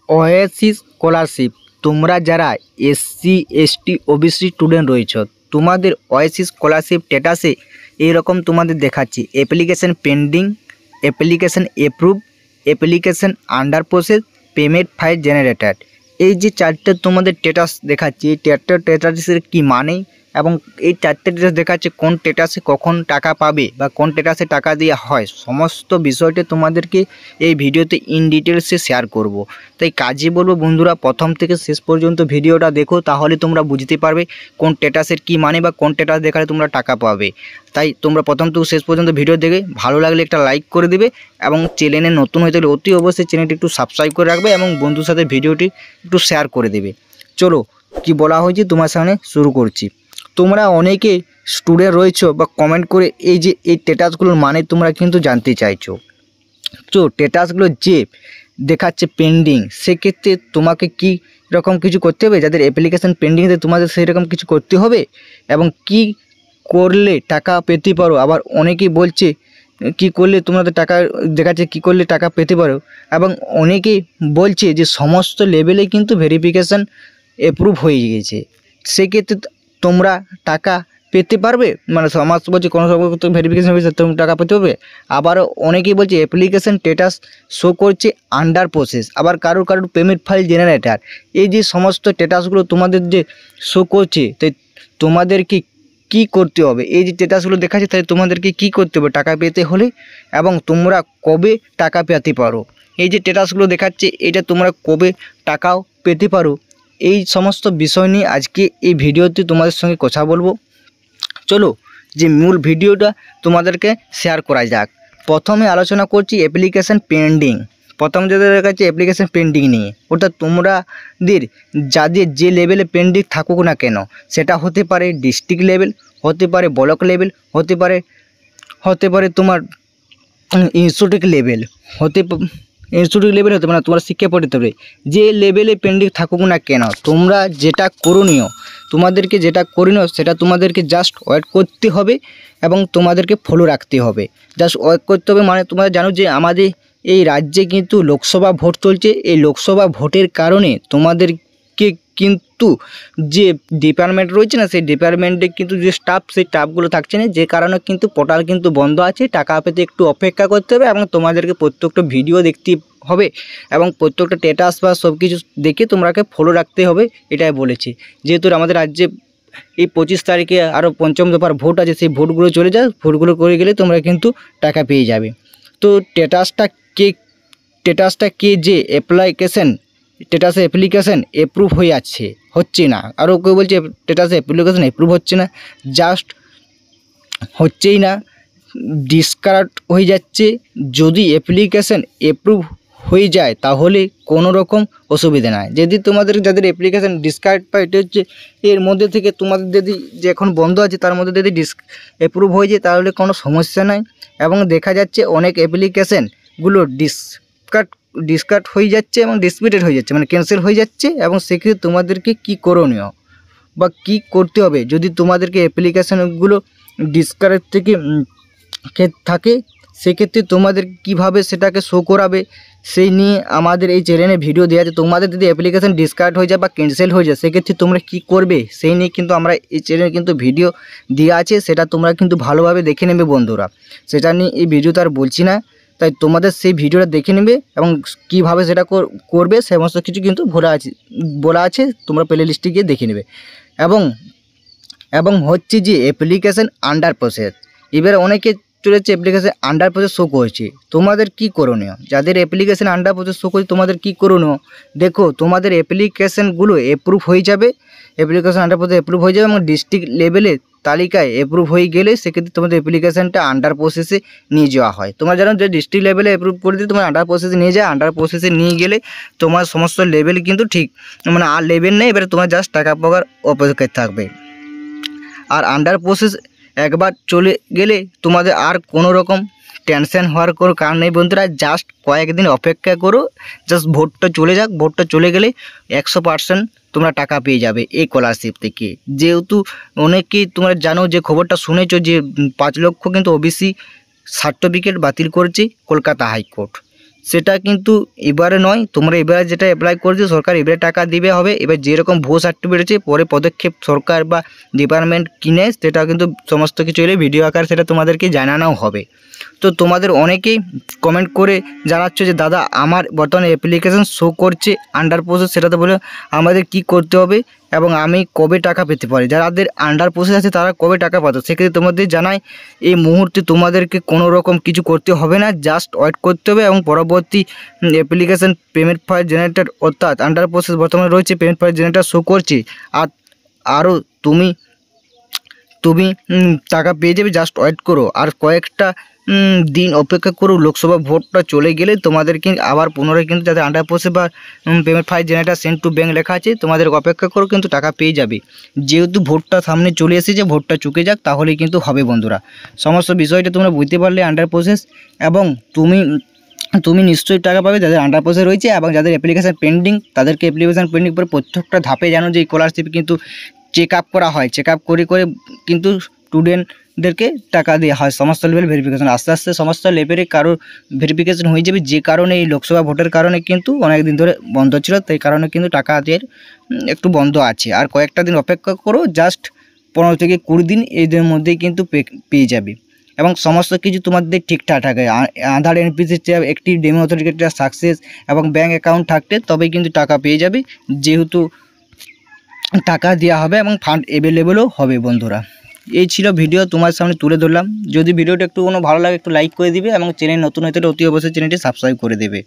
Oasis scholarship তোমরা যারা SC ST OBC student রয়েছ তোমাদের ওয়েসিস স্কলারশিপ স্ট্যাটাসে এইরকম তোমাদের দেখাচ্ছে application pending, application approve, application under process, payment file generated. এই যে চারটে তোমাদের স্ট্যাটাস দেখাচ্ছে, এই চারটে স্ট্যাটাসের কী মানে এবং এই চারটে স্ট্যাটাস দেখাচ্ছে কোন স্ট্যাটাসে কখন টাকা পাবে বা কোন স্ট্যাটাসে টাকা দেওয়া হয়, সমস্ত বিষয়টি তোমাদেরকে এই ভিডিওতে ইন ডিটেলসে শেয়ার করব। তাই কাজে বলবো বন্ধুরা, প্রথম থেকে শেষ পর্যন্ত ভিডিওটা দেখো, তাহলে তোমরা বুঝতে পারবে কোন স্ট্যাটাসের কী মানে বা কোন স্ট্যাটাস দেখালে তোমরা টাকা পাবে। তাই তোমরা প্রথম থেকে শেষ পর্যন্ত ভিডিও দেখে ভালো লাগলে একটা লাইক করে দেবে এবং চ্যানেলে নতুন হয়ে থাকলে অতি অবশ্যই চ্যানেলটি একটু সাবস্ক্রাইব করে রাখবে এবং বন্ধুর সাথে ভিডিওটি একটু শেয়ার করে দেবে। চলো কি বলা হয়েছে তোমার সামনে শুরু করছি। তোমরা অনেকে স্টুডেন্ট রয়েছো বা কমেন্ট করে এই যে এই স্ট্যাটাসগুলোর মানে তোমরা কিন্তু জানতে চাইছো। তো স্ট্যাটাসগুলো যে দেখাচ্ছে পেন্ডিং, সেক্ষেত্রে তোমাকে কি রকম কিছু করতে হবে, যাদের অ্যাপ্লিকেশান পেন্ডিংতে তোমাদের সেই রকম কিছু করতে হবে এবং কি করলে টাকা পেতে পারো। আবার অনেকেই বলছে কি করলে তোমাদের টাকা দেখাচ্ছে, কি করলে টাকা পেতে পারো, এবং অনেকেই বলছে যে সমস্ত লেভেলে কিন্তু ভেরিফিকেশান অ্যাপ্রুভ হয়ে গেছে, সেক্ষেত্রে তোমরা টাকা পেতে পারবে। মানে সমস্ত বলছে কোনো ভেরিফিকেশন হয়েছে তুমি টাকা পেতে পারবে। আবারও অনেকেই বলছে অ্যাপ্লিকেশন স্ট্যাটাস শো করছে আন্ডার প্রসেস, আবার কারোর পেমেন্ট ফাইল জেনারেটার। এই যে সমস্ত স্ট্যাটাসগুলো তোমাদের যে শো করছে, তাই তোমাদেরকে কি করতে হবে, এই যে স্ট্যাটাসগুলো দেখাচ্ছে তাই তোমাদেরকে কি করতে হবে টাকা পেতে হলে, এবং তোমরা কবে টাকা পেতে পারো। এই যে স্ট্যাটাসগুলো দেখাচ্ছে এটা তোমরা কবে টাকাও পেতে পারো, এই সমস্ত বিষয় নিয়ে আজকে এই ভিডিওতে তোমাদের সঙ্গে কথা বলবো। চলো যে মূল ভিডিওটা তোমাদেরকে শেয়ার করা যাক। প্রথমে আলোচনা করছি অ্যাপ্লিকেশান পেন্ডিং। প্রথম যাদের কাছে অ্যাপ্লিকেশান পেন্ডিং নিয়ে, ওটা তোমাদের যাদের যে লেভেলে পেন্ডিং থাকুক না কেন, সেটা হতে পারে ডিস্ট্রিক্ট লেভেল, হতে পারে ব্লক লেভেল, হতে পারে তোমার ইনস্টিটিউট লেভেল, ইনস্টিটিউট লেভেল হতে পারে, তোমরা শিক্ষা পড়তে হবে। যে লেভেলে পেন্ডিং থাকুক না কেন, তোমরা যেটা করণীয়, তোমাদেরকে যেটা করণীয় সেটা তোমাদেরকে জাস্ট ওয়েট করতে হবে এবং তোমাদেরকে ফলো রাখতে হবে। জাস্ট ওয়েট করতে হবে। মানে তোমরা জানো যে আমাদের এই রাজ্যে কিন্তু লোকসভা ভোট চলছে। এই লোকসভা ভোটের কারণে তোমাদেরকে কিন্তু যে ডিপার্টমেন্ট রয়েছে না, সেই ডিপার্টমেন্টে কিন্তু যে স্টাফ, সেই স্টাফগুলো থাকছে না, যে কারণে কিন্তু পোর্টাল কিন্তু বন্ধ আছে। টাকা পেতে একটু অপেক্ষা করতে হবে এবং তোমাদেরকে প্রত্যেকটা ভিডিও দেখতে হবে এবং প্রত্যেকটা স্ট্যাটাস বা সব কিছু দেখে তোমরাকে ফলো রাখতে হবে, এটাই বলেছি। যেহেতু আমাদের রাজ্যে এই 25 তারিখে আরও পঞ্চম দফার ভোট আছে, সেই ভোটগুলো চলে যায়, ভোটগুলো করে গেলে তোমরা কিন্তু টাকা পেয়ে যাবে। তো স্ট্যাটাসটা কে যে স্ট্যাটাসে অ্যাপ্লিকেশান অ্যাপ্রুভ হচ্ছে না, আরও কেউ বলছে স্ট্যাটাসে অ্যাপ্লিকেশান অ্যাপ্রুভ হচ্ছে না, জাস্ট হচ্ছেই না, ডিসকার্ড হয়ে যাচ্ছে। যদি অ্যাপ্লিকেশান অ্যাপ্রুভ হয়ে যায় তাহলে কোনো রকম অসুবিধা নাই। যদি যাদের অ্যাপ্লিকেশান ডিসকার্ড পায়, এটা হচ্ছে এর মধ্যে থেকে তোমাদের যদি যে এখন বন্ধ আছে তার মধ্যে যদি অ্যাপ্রুভ হয়ে যায় তাহলে কোনো সমস্যা নাই। এবং দেখা যাচ্ছে অনেক অ্যাপ্লিকেশানগুলো ডিসকার্ড হয়ে যাচ্ছে এবং ডিসপিটেড হয়ে যাচ্ছে, মানে ক্যান্সেল হয়ে যাচ্ছে। এবং সেক্ষেত্রে তোমাদেরকে কী করণীয় বা কী করতে হবে, যদি তোমাদেরকে অ্যাপ্লিকেশানগুলো ডিসকার্ড থেকে থাকে, সেক্ষেত্রে তোমাদের কিভাবে সেটাকে শো করাবে সেই নিয়ে আমাদের এই চ্যানেলে ভিডিও দেওয়া আছে। তোমাদের যদি অ্যাপ্লিকেশান ডিসকার্ড হয়ে যায় বা ক্যান্সেল হয়ে যায়, সেক্ষেত্রে তোমরা কি করবে সেই নিয়ে কিন্তু আমরা এই চ্যানেলে কিন্তু ভিডিও দেওয়া আছে, সেটা তোমরা কিন্তু ভালোভাবে দেখে নেবে বন্ধুরা। সেটা নিয়ে এই ভিডিওতে আর বলছি না, তাই তোমাদের সেই ভিডিওটা দেখে নেবে এবং কিভাবে সেটা করবে সমস্ত কিছু কিন্তু বলা আছে, তোমরা প্লে লিস্টে গিয়ে দেখে নেবে। এবং হচ্ছে যে অ্যাপ্লিকেশান আন্ডার প্রসেস, এবার অনেকে চলেছে অ্যাপ্লিকেশান আন্ডার প্রসেস শো করছে, তোমাদের কি করণীয়। যাদের অ্যাপ্লিকেশান আন্ডার প্রসেস শো করছে তোমাদের কি করণীয়, দেখো তোমাদের অ্যাপ্লিকেশানগুলো অ্যাপ্রুভ হয়ে যাবে, অ্যাপ্লিকেশান আন্ডার প্রসেস অ্যাপ্রুভ হয়ে যাবে এবং ডিস্ট্রিক্ট লেভেলে তালিকায় অ্যাপ্রুভ হয়ে গেলে সেক্ষেত্রে তোমাদের অ্যাপ্লিকেশানটা আন্ডার প্রসেসে নিয়ে যাওয়া হয়। তোমরা জানো যে ডিস্ট্রিক্ট লেভেলে অ্যাপ্রুভ করে দিয়ে তোমার আন্ডার প্রসেসে নিয়ে যায়, আন্ডার প্রসেসে নিয়ে গেলে তোমার সমস্ত লেভেল কিন্তু ঠিক, মানে আর লেভেল নেই, এবারে তোমার জাস্ট টাকা পাওয়ার অপেক্ষায় থাকবে। আর আন্ডার প্রসেস একবার চলে গেলে তোমাদের আর কোনো রকম টেনশন হওয়ার কোনো কারণ নেই বন্ধুরা। জাস্ট কয়েকদিন অপেক্ষা করো, জাস্ট ভোটটা চলে যাক, ভোটটা চলে গেলে 100% তোমরা টাকা পেয়ে যাবে এই স্কলারশিপ থেকে। যেহেতু অনেকেই তোমরা জানো যে খবরটা শুনেছো যে 5 লক্ষ কিন্তু ওবিসি সার্টিফিকেট বাতিল করেছে কলকাতা হাইকোর্ট। সেটা কিন্তু এবারে নয়, তোমরা এবারে যেটা অ্যাপ্লাই করছো সরকার এবারে টাকা দিবে হবে। এবার যেরকম ভুয়ো সার্টিফিকেট আছে পরে পদক্ষেপ সরকার বা ডিপার্টমেন্ট কিনে সেটা কিন্তু সমস্ত কিছু এলে ভিডিও আকার সেটা তোমাদেরকে জানানো হবে। তো তোমাদের অনেকেই কমেন্ট করে জানাচ্ছ যে দাদা আমার বর্তমানে অ্যাপ্লিকেশন শো করছে আন্ডার প্রসেস, সেটাতে বলে আমাদের কি করতে হবে এবং আমি কবে টাকা পেতে পারি। যাদের আন্ডার প্রসেস আছে তারা কবে টাকা পাতো, সেক্ষেত্রে তোমাদের জানাই এই মুহূর্তে তোমাদেরকে কোনো রকম কিছু করতে হবে না, জাস্ট ওয়েট করতে হবে এবং পরবর্তী অ্যাপ্লিকেশন পেমেন্ট ফাইল জেনারেটর অর্থাৎ আন্ডার প্রসেস বর্তমানে রয়েছে, পেমেন্ট ফাইল জেনারেটর শো করছে। আর আরও তুমি টাকা পেয়ে যাবে, জাস্ট ওয়েট করো। আর কয়েকটা দিন অপেক্ষা করো, লোকসভা ভোটটা চলে গেলে তোমাদেরকে আবার পুনরায় কিন্তু যাদের আন্ডার প্রসেস বা payment file generator send to bank লেখা আছে তোমাদের অপেক্ষা করো, কিন্তু টাকা পেয়ে যাবে। যেহেতু ভোটটা সামনে চলে এসেছে, ভোটটা চুকে যাক তাহলেই কিন্তু হবে বন্ধুরা। সমস্ত বিষয়টা তোমরা বুঝতে পারলে আন্ডার প্রসেস, এবং তুমি নিশ্চয়ই টাকা পাবে যাদের আন্ডার প্রসেস রয়েছে, এবং যাদের অ্যাপ্লিকেশান পেন্ডিং তাদেরকে অ্যাপ্লিকেশান পেন্ডিং করে প্রত্যেকটা ধাপে জানো যে স্কলারশিপ কিন্তু চেক আপ করা হয়, চেক আপ করে কিন্তু স্টুডেন্টদেরকে টাকা দেওয়া হয়। সমস্ত লেভেল ভেরিফিকেশন আস্তে আস্তে সমস্ত লেভেলে কারো ভেরিফিকেশন হয়ে যাবে, যে কারণে এই লোকসভা ভোটের কারণে কিন্তু অনেক দিন ধরে বন্ধ ছিল, তাই কারণে কিন্তু টাকা দেওয়ার একটু বন্ধ আছে। আর কয়েকটা দিন অপেক্ষা করো, জাস্ট 15 থেকে 20 দিন এই দিনের মধ্যেই কিন্তু পেয়ে যাবে। এবং সমস্ত কিছু তোমাদের ঠিকঠাক থাকে, আধার এনপিসি একটি ডেমো অথেন্টিকেটর সাকসেস এবং ব্যাঙ্ক অ্যাকাউন্ট থাকতে তবেই কিন্তু টাকা পেয়ে যাবে, যেহেতু টাকা দেওয়া হবে এবং ফান্ড অ্যাভেলেবেলও হবে বন্ধুরা। এই ছিল ভিডিও তোমার সামনে তুলে ধরলাম। যদি ভিডিওটা একটু ভালো লাগে একটু লাইক করে দিবে এবং চ্যানেল নতুন হতে অতি অবশ্যই চ্যানেলটি সাবস্ক্রাইব করে দেবে।